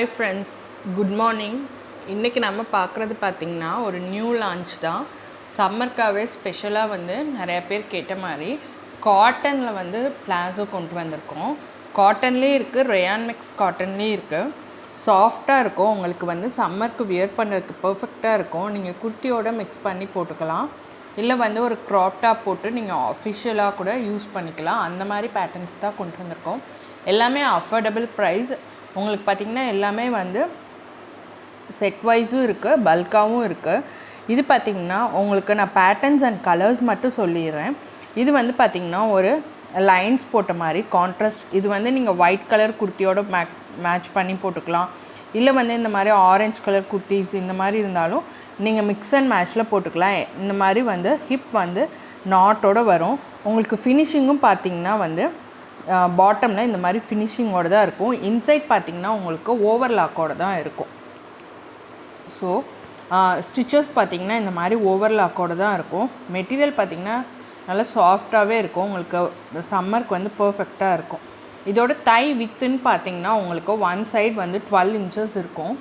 Hi friends, good morning. இன்றைக்கி நம்ம பார்க்குறது பார்த்திங்கன்னா ஒரு நியூ லான்ச் தான். சம்மருக்காகவே ஸ்பெஷலாக நிறையா பேர் கேட்ட மாதிரி காட்டனில் பிளாசோ கொண்டு வந்திருக்கோம். காட்டன்லேயும் இருக்குது, ரயான் மிக்ஸ் காட்டன்லேயும் இருக்குது. சாஃப்டாக இருக்கும், உங்களுக்கு சம்மருக்கு வியர் பண்ணுறதுக்கு பர்ஃபெக்டாக இருக்கும். நீங்கள் குர்த்தியோடு மிக்ஸ் பண்ணி போட்டுக்கலாம், இல்லை ஒரு க்ராப் டாப் போட்டு நீங்கள் ஆஃபிஷியலாக கூட யூஸ் பண்ணிக்கலாம். அந்த மாதிரி பேட்டர்ன்ஸ் தான் கொண்டு வந்திருக்கோம். எல்லாமே அஃபோர்டபுள் ப்ரைஸ். உங்களுக்கு பார்த்திங்கன்னா எல்லாமே செட் வைஸும் இருக்குது, பல்காகவும் இருக்குது. இது பார்த்திங்கன்னா உங்களுக்கு நான் பேட்டர்ன்ஸ் அண்ட் கலர்ஸ் மட்டும் சொல்லிடுறேன். இது பார்த்திங்கன்னா ஒரு லைன்ஸ் போட்ட மாதிரி கான்ட்ராஸ்ட். இது நீங்கள் ஒயிட் கலர் குர்த்தியோட மேட்ச் பண்ணி போட்டுக்கலாம், இல்லை இந்த மாதிரி ஆரஞ்சு கலர் குர்த்திஸ் இந்த மாதிரி இருந்தாலும் நீங்கள் மிக்ஸ் அண்ட் மேட்ச்சில் போட்டுக்கலாம். இந்த மாதிரி ஹிப் நாட்டோடு வரும். உங்களுக்கு ஃபினிஷிங்கும் பார்த்திங்கன்னா பாட்டமில் இந்த மாதிரி ஃபினிஷிங்கோடு தான் இருக்கும். இன்சைட் பார்த்திங்கன்னா உங்களுக்கு ஓவர்லாக்கோடு தான் இருக்கும். ஸோ ஸ்டிச்சஸ் பார்த்திங்கன்னா இந்த மாதிரி ஓவர்லாக்கோடு தான் இருக்கும். மெட்டீரியல் பார்த்திங்கன்னா நல்லா சாஃப்டாகவே இருக்கும். உங்களுக்கு சம்மருக்கு பர்ஃபெக்டாக இருக்கும். இதோட தை வித்துன்னு பார்த்திங்கன்னா உங்களுக்கு ஒன் சைடு 12 இன்ச்சஸ் இருக்கும்.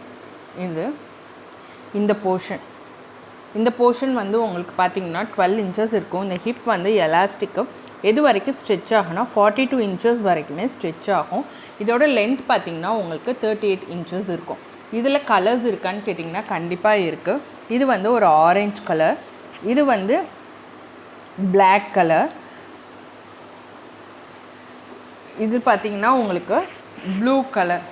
இந்த போர்ஷன் உங்களுக்கு பார்த்திங்கன்னா 12 இன்ச்சஸ் இருக்கும். இந்த ஹிப் எலாஸ்டிக்கு எது வரைக்கும் ஸ்ட்ரெச் ஆகுனா 42 இன்ச்சஸ் வரைக்குமே ஸ்ட்ரெச் ஆகும். இதோட லென்த் பார்த்திங்கன்னா உங்களுக்கு 38 இன்ச்சஸ் இருக்கும். இதில் கலர்ஸ் இருக்கான்னு கேட்டிங்கன்னா கண்டிப்பாக இருக்குது. இது ஒரு ஆரஞ்சு கலர், இது பிளாக் கலர், இது பார்த்திங்கன்னா உங்களுக்கு ப்ளூ கலர்.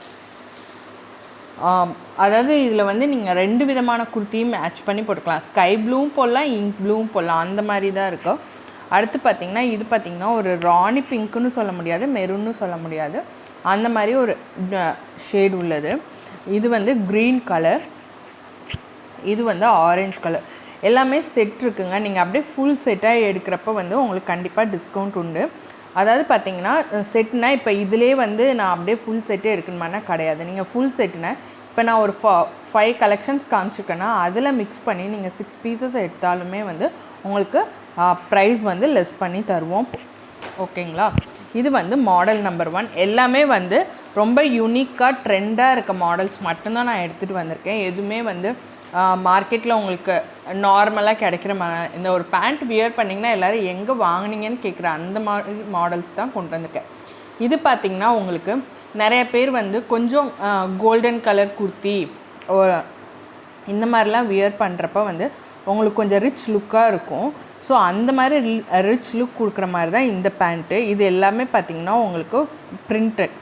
அதாவது இதில் நீங்கள் 2 விதமான குர்த்தியும் மேட்ச் பண்ணி போட்டுக்கலாம். ஸ்கை ப்ளூவும் போடலாம், இங்க் ப்ளூவும் போடலாம், அந்த மாதிரி தான் இருக்கும். அடுத்து பார்த்திங்கன்னா இது பார்த்திங்கன்னா ஒரு ராணி பிங்க்குன்னு சொல்ல முடியாது, மெரூன்னு சொல்ல முடியாது, அந்த மாதிரி ஒரு ஷேட் உள்ளது. இது க்ரீன் கலர், இது ஆரஞ்சு கலர். எல்லாமே செட் இருக்குங்க. நீங்கள் அப்படியே ஃபுல் செட்டாக எடுக்கிறப்ப உங்களுக்கு கண்டிப்பாக டிஸ்கவுண்ட் உண்டு. அதாவது பார்த்திங்கன்னா செட்னா இப்போ இதிலே நான் அப்படியே ஃபுல் செட்டே எடுக்கணுமானா கிடையாது. நீங்கள் ஃபுல் செட்டுனா இப்போ நான் ஒரு 5 கலெக்ஷன்ஸ் காமிச்சிருக்கேன்னா அதில் மிக்ஸ் பண்ணி நீங்கள் 6 பீசஸ் எடுத்தாலுமே உங்களுக்கு ப்ரைஸ் லெஸ் பண்ணி தருவோம். ஓகேங்களா? இது மாடல் நம்பர் 1. எல்லாமே ரொம்ப யூனிக்காக ட்ரெண்டாக இருக்க மாடல்ஸ் மட்டும்தான் நான் எடுத்துகிட்டு வந்திருக்கேன். எதுவுமே மார்க்கெட்டில் உங்களுக்கு நார்மலாக கிடைக்கிற இந்த ஒரு பேண்ட் வியர் பண்ணிங்கன்னா எல்லோரும் எங்கே வாங்கினீங்கன்னு கேட்குற அந்த மாதிரி மாடல்ஸ் தான் கொண்டு வந்திருக்கேன். இது பார்த்திங்கன்னா உங்களுக்கு நிறைய பேர் கொஞ்சம் கோல்டன் கலர் குர்த்தி இந்த மாதிரிலாம் வியர் பண்ணுறப்ப உங்களுக்கு கொஞ்சம் ரிச் லுக்காக இருக்கும். ஸோ அந்த மாதிரி ரிச் லுக் கொடுக்குற மாதிரி தான் இந்த பேண்ட்டு. இது எல்லாமே பார்த்திங்கன்னா உங்களுக்கு பிரிண்டட்.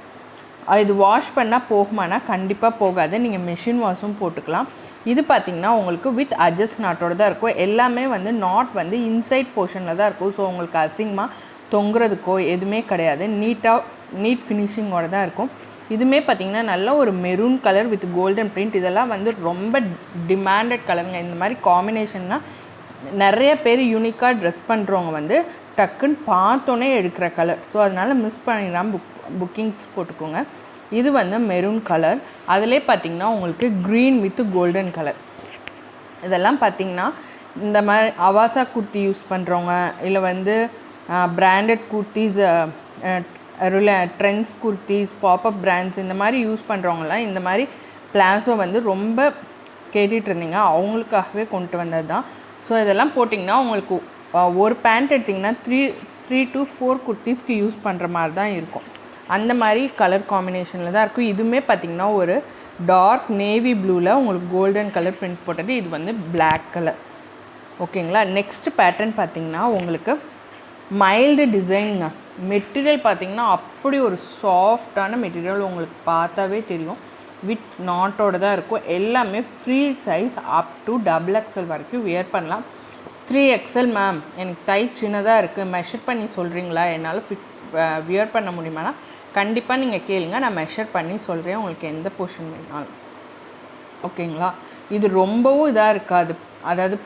இது வாஷ் பண்ணால் போகுமானா கண்டிப்பாக போகாது. நீங்கள் மிஷின் வாஷும் போட்டுக்கலாம். இது பார்த்திங்கன்னா உங்களுக்கு வித் அட்ஜஸ்ட் நாட்டோடு தான் இருக்கும். எல்லாமே நாட் இன்சைட் போர்ஷனில் தான் இருக்கும். ஸோ உங்களுக்கு அசிங்கமாக தொங்குறதுக்கோ எதுவுமே கிடையாது. நீட் ஃபினிஷிங்கோடு தான் இருக்கும். இதுவுமே பார்த்திங்கன்னா நல்ல ஒரு maroon colour with golden print. இதெல்லாம் ரொம்ப டிமாண்டட் கலருங்க. இந்த மாதிரி காம்பினேஷன்னா நிறைய பேர் யூனிக்காக ட்ரெஸ் பண்ணுறவங்க டக்குன்னு பார்த்தோன்னே எடுக்கிற கலர். ஸோ அதனால் மிஸ் பண்ணிடாமல் புக்கிங்ஸ் போட்டுக்கோங்க. இது மெரூன் கலர், அதிலே பார்த்திங்கன்னா உங்களுக்கு க்ரீன் வித் கோல்டன் கலர். இதெல்லாம் பார்த்திங்கன்னா இந்த மாதிரி அவாசா குர்த்தி யூஸ் பண்ணுறவங்க, இல்லை branded kurtis, trends kurtis, pop-up brands இந்த மாதிரி யூஸ் பண்ணுறவங்களாம் இந்த மாதிரி பிளாஸோ ரொம்ப கேட்டுட்டு இருந்தீங்க, அவங்களுக்காகவே கொண்டு வந்தது தான். ஸோ இதெல்லாம் போட்டிங்கன்னா உங்களுக்கு ஒரு பேண்ட் எடுத்திங்கன்னா 3 to 4 குர்த்திஸ்க்கு யூஸ் பண்ணுற மாதிரி தான் இருக்கும். அந்த மாதிரி கலர் காம்பினேஷனில் தான் இருக்கும். இதுவுமே பார்த்திங்கன்னா ஒரு டார்க் நேவி ப்ளூவில் உங்களுக்கு கோல்டன் கலர் பிரிண்ட் போட்டது. இது பிளாக் கலர். ஓகேங்களா? நெக்ஸ்ட் பேட்டர்ன் பார்த்திங்கன்னா உங்களுக்கு மைல்டு டிசைனுங்க. மெட்டீரியல் பார்த்திங்கன்னா அப்படி ஒரு சாஃப்டான மெட்டீரியல், உங்களுக்கு பார்த்தாவே தெரியும். வித் நாட்டோடு தான் இருக்கும். எல்லாமே free size up to XXL வரைக்கும் வியர் பண்ணலாம். 3XL மேம் எனக்கு தை சின்னதாக இருக்குது, மெஷர் பண்ணி சொல்கிறீங்களா, என்னால் வியர் பண்ண முடியுமானா கண்டிப்பாக நீங்கள் கேளுங்க, நான் மெஷர் பண்ணி சொல்கிறேன் உங்களுக்கு எந்த போர்ஷன் வேணாலும். ஓகேங்களா? இது ரொம்பவும் இதாக இருக்காது, அதாவது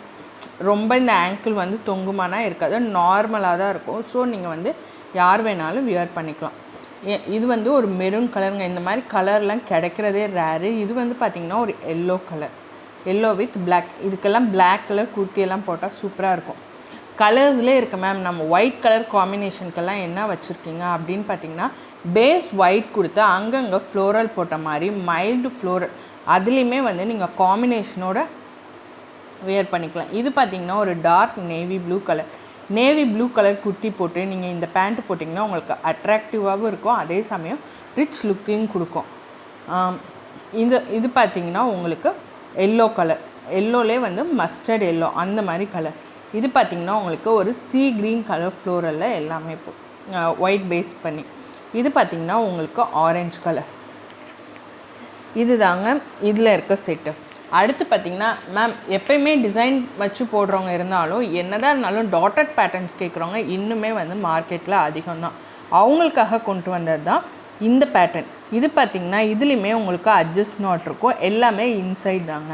ரொம்ப இந்த ஆங்கிள் தொங்குமானா இருக்காது, நார்மலாக தான் இருக்கும். ஸோ நீங்கள் யார் வேணாலும் வியர் பண்ணிக்கலாம். இது ஒரு மெரூன் கலருங்க. இந்த மாதிரி கலர்லாம் கிடைக்கிறதே ரேரு. இது பார்த்திங்கன்னா ஒரு yellow colour, yellow with black. இதுக்கெல்லாம் பிளாக் கலர் குர்த்தியெல்லாம் போட்டால் சூப்பராக இருக்கும். கலர்ஸ்லேயே இருக்குது மேம், நம்ம ஒயிட் கலர் காம்பினேஷனுக்கெல்லாம் என்ன வச்சுருக்கீங்க அப்படின்னு பார்த்திங்கன்னா பேஸ் ஒயிட் கொடுத்து அங்கங்கே ஃப்ளோரல் போட்ட மாதிரி மைல்டு ஃப்ளோரல், அதுலேயுமே வந்து நீங்கள் காம்பினேஷனோட வேர் பண்ணிக்கலாம். இது பார்த்திங்கன்னா ஒரு dark navy blue colour, navy blue colour kurti போட்டு நீங்கள் இந்த பேண்ட் போட்டிங்கன்னா உங்களுக்கு அட்ராக்டிவாகவும் இருக்கும், அதே சமயம் ரிச் லுக்கிங் கொடுக்கும். இது பார்த்திங்கன்னா உங்களுக்கு எல்லோ கலர், எல்லோலே வந்து மஸ்டர்ட் எல்லோ அந்த மாதிரி கலர். இது பார்த்திங்கன்னா உங்களுக்கு ஒரு சீ க்ரீன் கலர் ஃப்ளோரலில் எல்லாமே ஒயிட் பேஸ் பண்ணி. இது பார்த்திங்கன்னா உங்களுக்கு ஆரஞ்சு கலர். இது தாங்க இதில் இருக்க செட்டு. அடுத்து பார்த்திங்கன்னா மேம் எப்போயுமே டிசைன் வச்சு போடுறவங்க இருந்தாலும் என்னதான் இருந்தாலும் டாட்டட் பேட்டர்ன்ஸ் கேட்குறவங்க இன்னுமே வந்து மார்க்கெட்டில் அதிகம்தான். அவங்களுக்காக கொண்டு வந்தது தான் இந்த பேட்டர்ன். இது பார்த்திங்கன்னா இதுலேயுமே உங்களுக்கு அட்ஜஸ்ட் நாட் இருக்கும், எல்லாமே இன்சைட் தாங்க,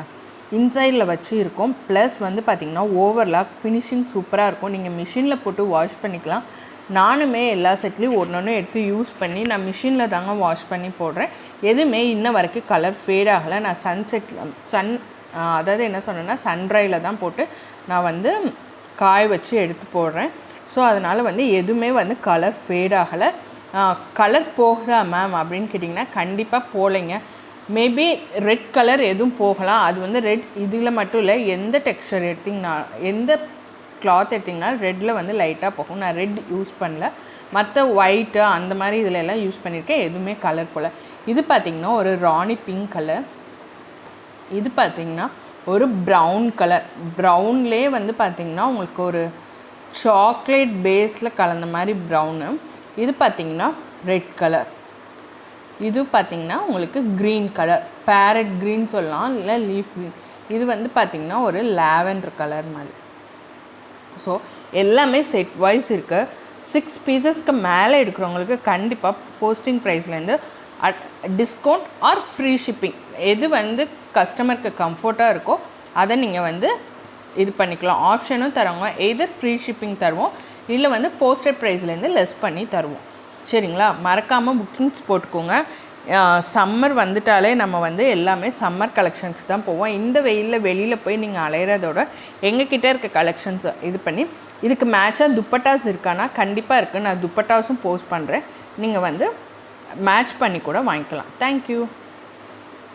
இன்சைடில் வச்சு இருக்கும். ப்ளஸ் வந்து பார்த்திங்கன்னா ஓவர்லாக் ஃபினிஷிங் சூப்பராக இருக்கும். நீங்கள் மிஷினில் போட்டு வாஷ் பண்ணிக்கலாம். நானுமே எல்லா செட்லேயும் ஒன்று எடுத்து யூஸ் பண்ணி நான் மிஷினில் தாங்க வாஷ் பண்ணி போடுறேன். எதுவுமே இன்ன வரைக்கும் கலர் ஃபேட் ஆகலை. நான் அதாவது என்ன சொன்னேன்னா சன்ட்ரையில் தான் போட்டு நான் வந்து காய வச்சு எடுத்து போடுறேன். ஸோ அதனால் வந்து எதுவுமே வந்து கலர் ஃபேட் ஆகலை. கலர் போகுதா மேம் அப்படின்னு கேட்டிங்கன்னா கண்டிப்பாக போகலைங்க. மேபி ரெட் கலர் எதுவும் போகலாம், அது வந்து ரெட் இதில் மட்டும் இல்லை, எந்த டெக்ஸ்சர் எடுத்திங்கன்னா எந்த கிளாத் எடுத்திங்கன்னா ரெட்டில் வந்து லைட்டாக போகும். நான் ரெட் யூஸ் பண்ணல, மற்ற ஒயிட்டு அந்த மாதிரி இதில் எல்லாம் யூஸ் பண்ணியிருக்கேன், எதுவுமே கலர் போல். இது பார்த்திங்கன்னா ஒரு ராணி பிங்க் கலர். இது பார்த்திங்கன்னா ஒரு ப்ரௌன் கலர், ப்ரௌன்லேயே வந்து பார்த்திங்கன்னா உங்களுக்கு ஒரு சாக்லேட் பேஸில் கலந்த மாதிரி ப்ரௌனு. இது பார்த்திங்கன்னா ரெட் கலர். இது பார்த்திங்கன்னா உங்களுக்கு க்ரீன் கலர், பேரட் க்ரீன் சொல்லலாம், இல்லை லீஃப் க்ரீன். இது வந்து பார்த்திங்கன்னா ஒரு லாவெண்டர் கலர் மாதிரி. ஸோ எல்லாமே செட் வைஸ் இருக்குது. 6 பீசஸ்க்கு மேலே எடுக்கிறவங்களுக்கு கண்டிப்பாக போஸ்டிங் ப்ரைஸ்லேருந்து டிஸ்கவுண்ட் ஆர் ஃப்ரீ ஷிப்பிங் எது வந்து கஸ்டமருக்கு கம்ஃபர்ட்டாக இருக்கோ அதை நீங்கள் வந்து இது பண்ணிக்கலாம். ஆப்ஷனும் தருவோங்க, எதர் ஃப்ரீ ஷிப்பிங் தருவோம், இல்லை வந்து போஸ்டட் ப்ரைஸ்லேருந்து லெஸ் பண்ணி தருவோம். சரிங்களா? மறக்காமல் புக்கிங்ஸ் போட்டுக்கோங்க. சம்மர் வந்துட்டாலே நம்ம வந்து எல்லாமே சம்மர் கலெக்ஷன்ஸ் தான் போவோம். இந்த வெயிலில் வெளியில் போய் நீங்கள் அலையிறதோட எங்ககிட்ட இருக்க கலெக்ஷன்ஸ் இது பண்ணி இதுக்கு மேட்சாக துப்பட்டாஸ் இருக்கானா கண்டிப்பாக இருக்குது. நான் துப்பட்டாஸும் போஸ்ட் பண்ணுறேன், நீங்கள் வந்து மேட்ச் பண்ணி கூட வாங்கிக்கலாம். தேங்க்யூ.